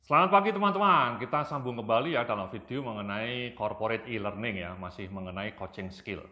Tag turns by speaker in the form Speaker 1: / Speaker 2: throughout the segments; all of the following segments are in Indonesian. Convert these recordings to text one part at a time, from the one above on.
Speaker 1: Selamat pagi teman-teman, kita sambung kembali ya dalam video mengenai corporate e-learning ya, masih mengenai coaching skill.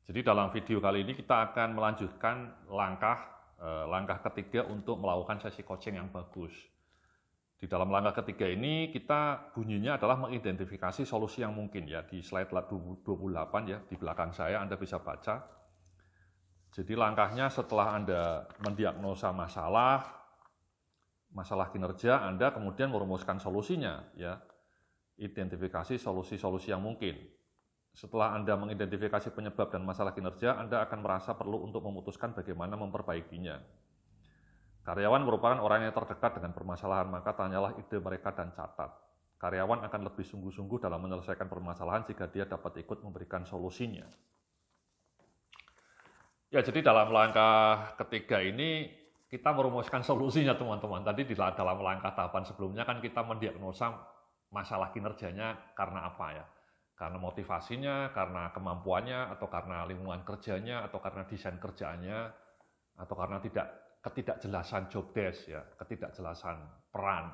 Speaker 1: Jadi dalam video kali ini kita akan melanjutkan langkah ketiga untuk melakukan sesi coaching yang bagus. Di dalam langkah ketiga ini kita bunyinya adalah mengidentifikasi solusi yang mungkin ya, di slide 28 ya, di belakang saya Anda bisa baca. Jadi langkahnya setelah Anda mendiagnosa masalah kinerja, Anda kemudian merumuskan solusinya ya. Identifikasi solusi-solusi yang mungkin. Setelah Anda mengidentifikasi penyebab dan masalah kinerja, Anda akan merasa perlu untuk memutuskan bagaimana memperbaikinya. Karyawan merupakan orang yang terdekat dengan permasalahan, maka tanyalah ide mereka dan catat. Karyawan akan lebih sungguh-sungguh dalam menyelesaikan permasalahan jika dia dapat ikut memberikan solusinya. Ya, jadi dalam langkah ketiga ini kita merumuskan solusinya teman-teman. Tadi di dalam langkah tahapan sebelumnya kan kita mendiagnosa masalah kinerjanya karena apa ya? Karena motivasinya, karena kemampuannya, atau karena lingkungan kerjanya, atau karena desain kerjaannya, atau karena ketidakjelasan job desk ya, ketidakjelasan peran.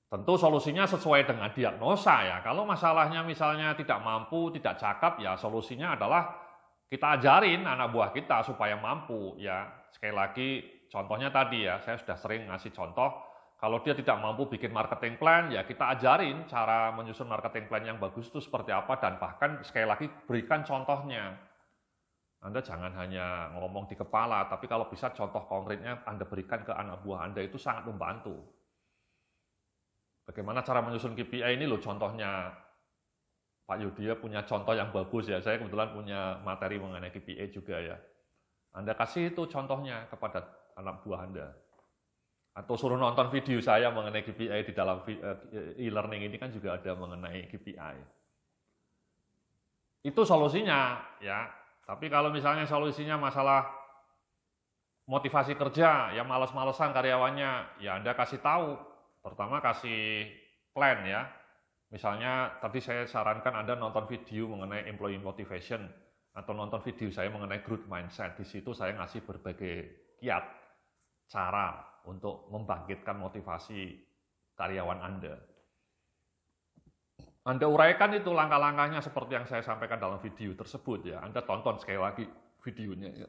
Speaker 1: Tentu solusinya sesuai dengan diagnosa ya. Kalau masalahnya misalnya tidak mampu, tidak cakap ya, solusinya adalah kita ajarin anak buah kita supaya mampu ya. Sekali lagi contohnya tadi ya, saya sudah sering ngasih contoh, kalau dia tidak mampu bikin marketing plan ya kita ajarin cara menyusun marketing plan yang bagus itu seperti apa, dan bahkan sekali lagi berikan contohnya. Anda jangan hanya ngomong di kepala, tapi kalau bisa contoh konkretnya Anda berikan ke anak buah Anda, itu sangat membantu. Bagaimana cara menyusun KPI ini loh contohnya. Pak Yudhya punya contoh yang bagus ya, saya kebetulan punya materi mengenai KPI juga ya. Anda kasih itu contohnya kepada anak buah Anda. Atau suruh nonton video saya mengenai KPI di dalam e-learning ini kan juga ada mengenai KPI. Itu solusinya ya. Tapi kalau misalnya solusinya masalah motivasi kerja, ya malas-malesan karyawannya, ya Anda kasih tahu. Pertama kasih plan ya. Misalnya tadi saya sarankan Anda nonton video mengenai employee motivation atau nonton video saya mengenai growth mindset. Di situ saya ngasih berbagai kiat cara untuk membangkitkan motivasi karyawan Anda. Anda uraikan itu langkah-langkahnya seperti yang saya sampaikan dalam video tersebut ya. Anda tonton sekali lagi videonya ya.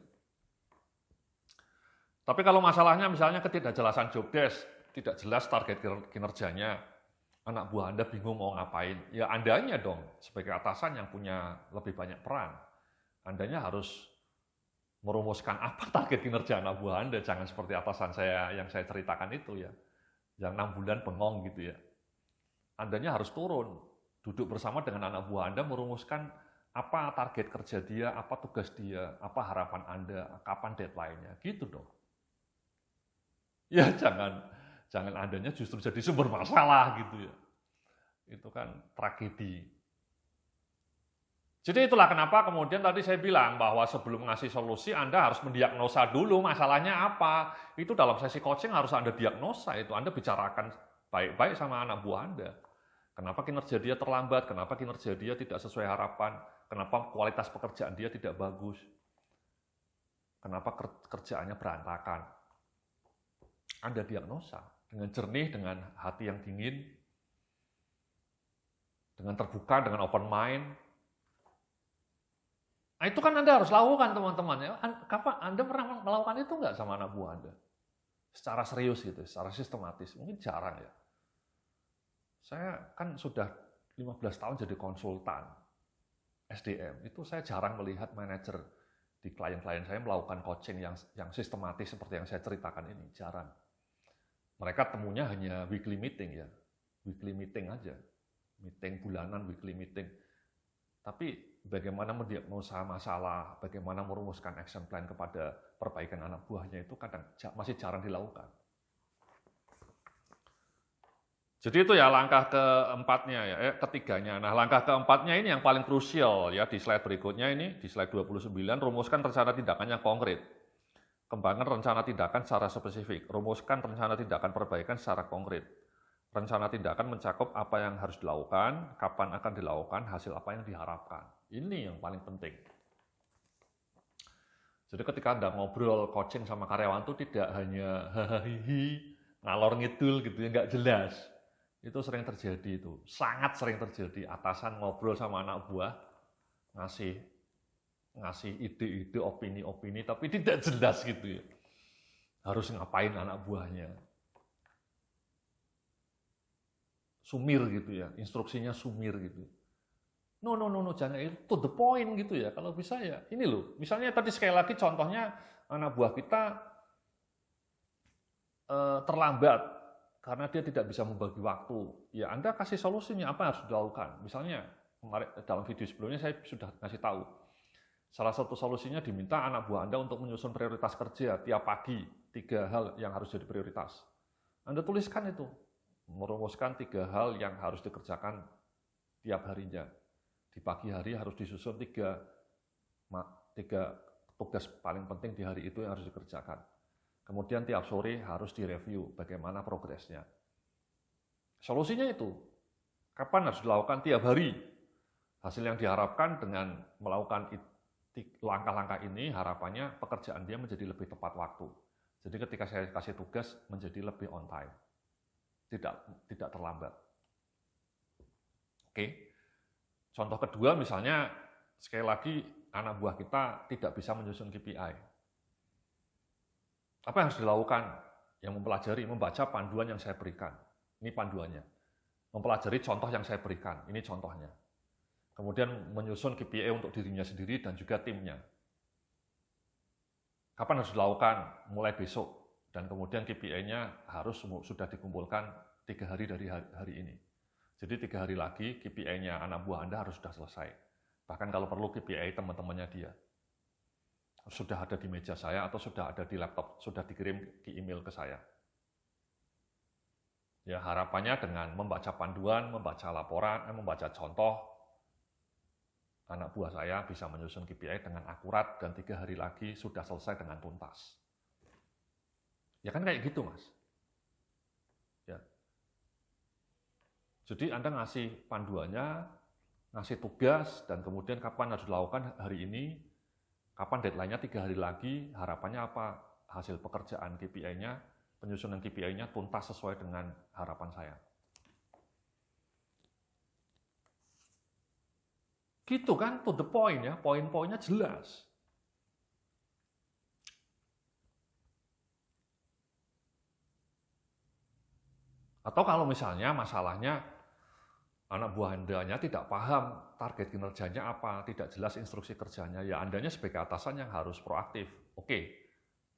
Speaker 1: Tapi kalau masalahnya misalnya ketidakjelasan job desk, tidak jelas target kinerjanya, anak buah Anda bingung mau ngapain, ya Andanya dong sebagai atasan yang punya lebih banyak peran. Andanya harus merumuskan apa target kinerja anak buah Anda, jangan seperti atasan saya yang saya ceritakan itu ya, yang 6 bulan bengong gitu ya. Andanya harus turun, duduk bersama dengan anak buah Anda, merumuskan apa target kerja dia, apa tugas dia, apa harapan Anda, kapan deadline-nya, gitu dong. Ya jangan Andanya justru jadi sumber masalah gitu ya. Itu kan tragedi. Jadi itulah kenapa kemudian tadi saya bilang bahwa sebelum ngasih solusi Anda harus mendiagnosa dulu masalahnya apa. Itu dalam sesi coaching harus Anda diagnosa itu. Anda bicarakan baik-baik sama anak buah Anda. Kenapa kinerja dia terlambat, kenapa kinerja dia tidak sesuai harapan, kenapa kualitas pekerjaan dia tidak bagus, kenapa kerjaannya berantakan. Anda diagnosa dengan jernih, dengan hati yang dingin, dengan terbuka, dengan open mind. Nah, itu kan Anda harus lakukan teman-teman ya. Kapan Anda pernah melakukan itu nggak sama anak buah Anda? Secara serius gitu, secara sistematis. Mungkin jarang ya. Saya kan sudah 15 tahun jadi konsultan SDM. Itu saya jarang melihat manajer di klien-klien saya melakukan coaching yang sistematis seperti yang saya ceritakan ini. Jarang. Mereka temunya hanya weekly meeting ya. Weekly meeting aja. Meeting bulanan, weekly meeting. Tapi bagaimana mendiagnosa masalah, bagaimana merumuskan action plan kepada perbaikan anak buahnya itu kadang masih jarang dilakukan. Jadi itu ya langkah keempatnya ya, ketiganya. Nah langkah keempatnya ini yang paling krusial ya, di slide berikutnya ini, di slide 29, rumuskan rencana tindakan yang konkret. Kembangkan rencana tindakan secara spesifik, rumuskan rencana tindakan perbaikan secara konkret. Rencana tindakan mencakup apa yang harus dilakukan, kapan akan dilakukan, hasil apa yang diharapkan. Ini yang paling penting. Jadi ketika Anda ngobrol coaching sama karyawan itu tidak hanya hahaha, ngalor ngidul gitu ya, nggak jelas. Itu sering terjadi itu, sangat sering terjadi. Atasan ngobrol sama anak buah, ngasih ide-ide, opini-opini, tapi tidak jelas gitu ya. Harus ngapain anak buahnya. Sumir gitu ya, instruksinya sumir gitu. No, jangan itu to the point gitu ya. Kalau bisa ya, ini loh. Misalnya tadi sekali lagi contohnya anak buah kita terlambat karena dia tidak bisa membagi waktu. Ya Anda kasih solusinya apa yang harus dilakukan. Misalnya kemarin dalam video sebelumnya saya sudah ngasih tahu. Salah satu solusinya diminta anak buah Anda untuk menyusun prioritas kerja tiap pagi. 3 hal yang harus jadi prioritas. Anda tuliskan itu. Merumuskan 3 hal yang harus dikerjakan tiap harinya. Di pagi hari harus disusun 3 tugas paling penting di hari itu yang harus dikerjakan. Kemudian tiap sore harus direview bagaimana progresnya. Solusinya itu, kapan harus dilakukan tiap hari. Hasil yang diharapkan dengan melakukan langkah-langkah ini, harapannya pekerjaan dia menjadi lebih tepat waktu. Jadi ketika saya kasih tugas menjadi lebih on time, tidak terlambat. Oke. Contoh kedua misalnya, sekali lagi anak buah kita tidak bisa menyusun KPI. Apa yang harus dilakukan? Yang mempelajari, membaca panduan yang saya berikan. Ini panduannya. Mempelajari contoh yang saya berikan. Ini contohnya. Kemudian menyusun KPI untuk dirinya sendiri dan juga timnya. Kapan harus dilakukan? Mulai besok. Dan kemudian KPI-nya harus sudah dikumpulkan 3 hari dari hari ini. Jadi 3 hari lagi KPI-nya anak buah Anda harus sudah selesai. Bahkan kalau perlu KPI teman-temannya dia. Sudah ada di meja saya atau sudah ada di laptop, sudah dikirim di email ke saya. Ya harapannya dengan membaca panduan, membaca laporan, membaca contoh, anak buah saya bisa menyusun KPI dengan akurat dan 3 hari lagi sudah selesai dengan tuntas. Ya kan kayak gitu, Mas. Ya. Jadi Anda ngasih panduannya, ngasih tugas, dan kemudian kapan harus dilakukan hari ini, kapan deadline-nya 3 hari lagi, harapannya apa? Hasil pekerjaan KPI-nya, penyusunan KPI-nya tuntas sesuai dengan harapan saya. Gitu kan, to the point ya, poin-poinnya jelas. Atau kalau misalnya masalahnya anak buah Andanya tidak paham target kinerjanya apa, tidak jelas instruksi kerjanya, ya Andanya sebagai atasan yang harus proaktif. Oke,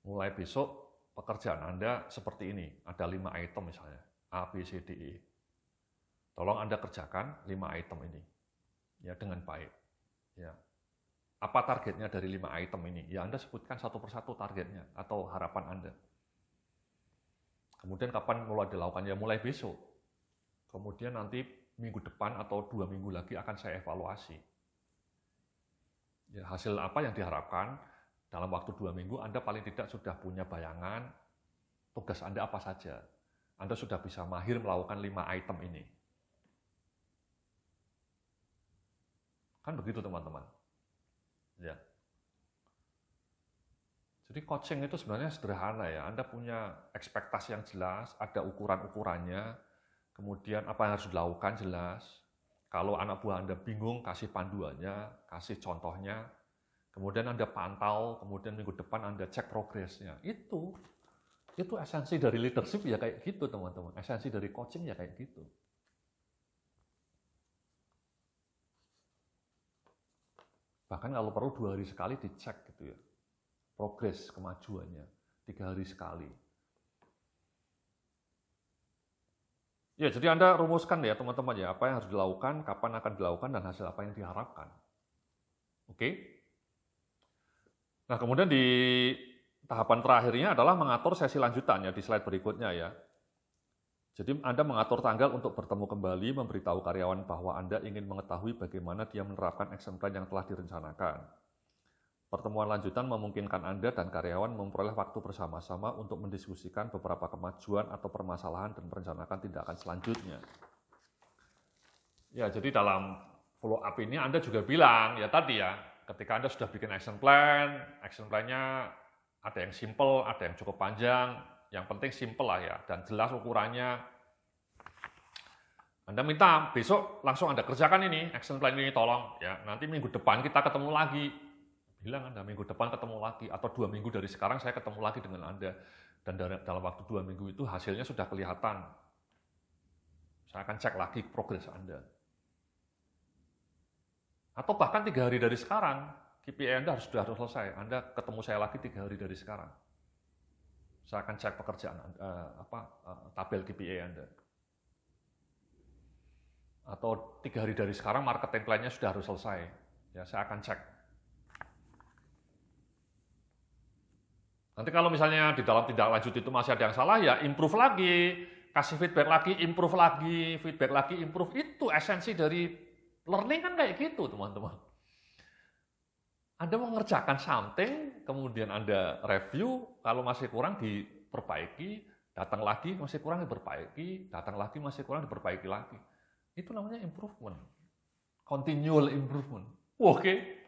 Speaker 1: mulai besok pekerjaan Anda seperti ini, ada 5 item misalnya, A, B, C, D, E. Tolong Anda kerjakan 5 item ini, ya dengan baik. Ya. Apa targetnya dari 5 item ini? Ya Anda sebutkan satu persatu targetnya atau harapan Anda. Kemudian kapan mulai dilakukan? Ya mulai besok. Kemudian nanti minggu depan atau 2 minggu lagi akan saya evaluasi. Ya, hasil apa yang diharapkan dalam waktu 2 minggu Anda paling tidak sudah punya bayangan tugas Anda apa saja. Anda sudah bisa mahir melakukan 5 item ini. Kan begitu teman-teman. Ya. Jadi coaching itu sebenarnya sederhana ya. Anda punya ekspektasi yang jelas, ada ukuran-ukurannya, kemudian apa yang harus dilakukan jelas. Kalau anak buah Anda bingung, kasih panduannya, kasih contohnya, kemudian Anda pantau, kemudian minggu depan Anda cek progresnya. Itu esensi dari leadership ya kayak gitu teman-teman. Esensi dari coaching ya kayak gitu. Bahkan kalau perlu 2 hari sekali dicek gitu ya. Progres kemajuannya 3 hari sekali. Ya, jadi Anda rumuskan ya teman-teman ya, apa yang harus dilakukan, kapan akan dilakukan, dan hasil apa yang diharapkan. Oke? Nah, kemudian di tahapan terakhirnya adalah mengatur sesi lanjutannya di slide berikutnya ya. Jadi Anda mengatur tanggal untuk bertemu kembali, memberitahu karyawan bahwa Anda ingin mengetahui bagaimana dia menerapkan action plan yang telah direncanakan. Pertemuan lanjutan memungkinkan Anda dan karyawan memperoleh waktu bersama-sama untuk mendiskusikan beberapa kemajuan atau permasalahan dan merencanakan tindakan selanjutnya. Ya, jadi dalam follow up ini Anda juga bilang, ya tadi ya, ketika Anda sudah bikin action plan-nya ada yang simple, ada yang cukup panjang, yang penting simple lah ya, dan jelas ukurannya. Anda minta besok langsung Anda kerjakan ini, action plan ini tolong, ya. Nanti minggu depan kita ketemu lagi. Bilang Anda minggu depan ketemu lagi, atau 2 minggu dari sekarang saya ketemu lagi dengan Anda. Dan dalam waktu 2 minggu itu hasilnya sudah kelihatan. Saya akan cek lagi progres Anda. Atau bahkan 3 hari dari sekarang, KPI Anda sudah harus selesai. Anda ketemu saya lagi 3 hari dari sekarang. Saya akan cek pekerjaan tabel KPI Anda. Atau 3 hari dari sekarang marketing plan-nya sudah harus selesai. Ya, saya akan cek. Nanti kalau misalnya di dalam tindak lanjut itu masih ada yang salah, ya improve lagi, kasih feedback lagi, improve lagi, feedback lagi, improve. Itu esensi dari learning kan kayak gitu, teman-teman. Anda mengerjakan something, kemudian Anda review, kalau masih kurang diperbaiki, datang lagi masih kurang diperbaiki, datang lagi masih kurang diperbaiki lagi. Itu namanya improvement. Continual improvement. Oke.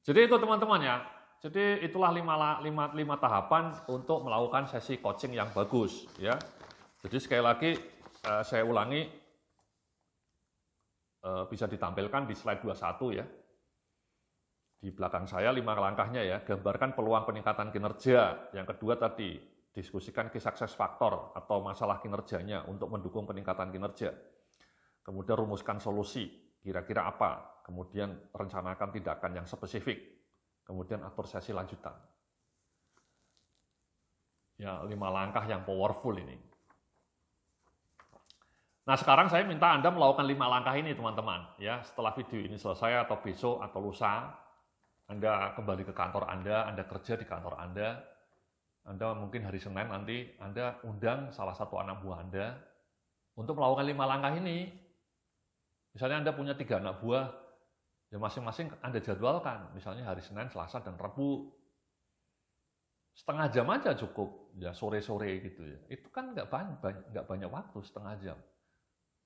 Speaker 1: Jadi itu teman-teman ya. Jadi itulah 5 tahapan untuk melakukan sesi coaching yang bagus. Ya. Jadi sekali lagi saya ulangi, bisa ditampilkan di slide 21 ya. Di belakang saya 5 langkahnya ya. Gambarkan peluang peningkatan kinerja. Yang kedua tadi, diskusikan key success factor atau masalah kinerjanya untuk mendukung peningkatan kinerja. Kemudian rumuskan solusi, kira-kira apa. Kemudian rencanakan tindakan yang spesifik. Kemudian atur sesi lanjutan. Ya, 5 langkah yang powerful ini. Nah, sekarang saya minta Anda melakukan 5 langkah ini, teman-teman. Ya, setelah video ini selesai atau besok atau lusa, Anda kembali ke kantor Anda kerja di kantor Anda mungkin hari Senin nanti Anda undang salah satu anak buah Anda untuk melakukan 5 langkah ini. Misalnya Anda punya 3 anak buah, ya masing-masing Anda jadwalkan. Misalnya hari Senin, Selasa, dan Rabu. Setengah jam aja cukup, ya sore-sore gitu ya. Itu kan nggak banyak waktu, setengah jam.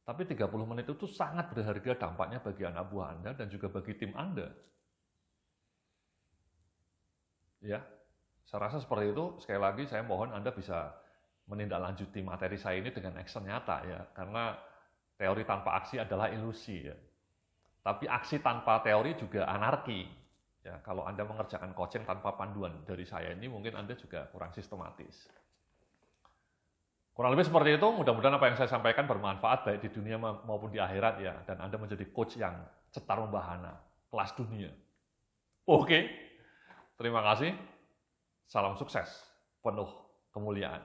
Speaker 1: Tapi 30 menit itu sangat berharga dampaknya bagi anak buah Anda dan juga bagi tim Anda. Ya. Saya rasa seperti itu. Sekali lagi saya mohon Anda bisa menindaklanjuti materi saya ini dengan action nyata ya, karena teori tanpa aksi adalah ilusi ya. Tapi aksi tanpa teori juga anarki. Ya, kalau Anda mengerjakan coaching tanpa panduan dari saya ini mungkin Anda juga kurang sistematis. Kurang lebih seperti itu. Mudah-mudahan apa yang saya sampaikan bermanfaat baik di dunia maupun di akhirat ya, dan Anda menjadi coach yang cetar membahana, kelas dunia. Oke. Terima kasih. Salam sukses, penuh kemuliaan.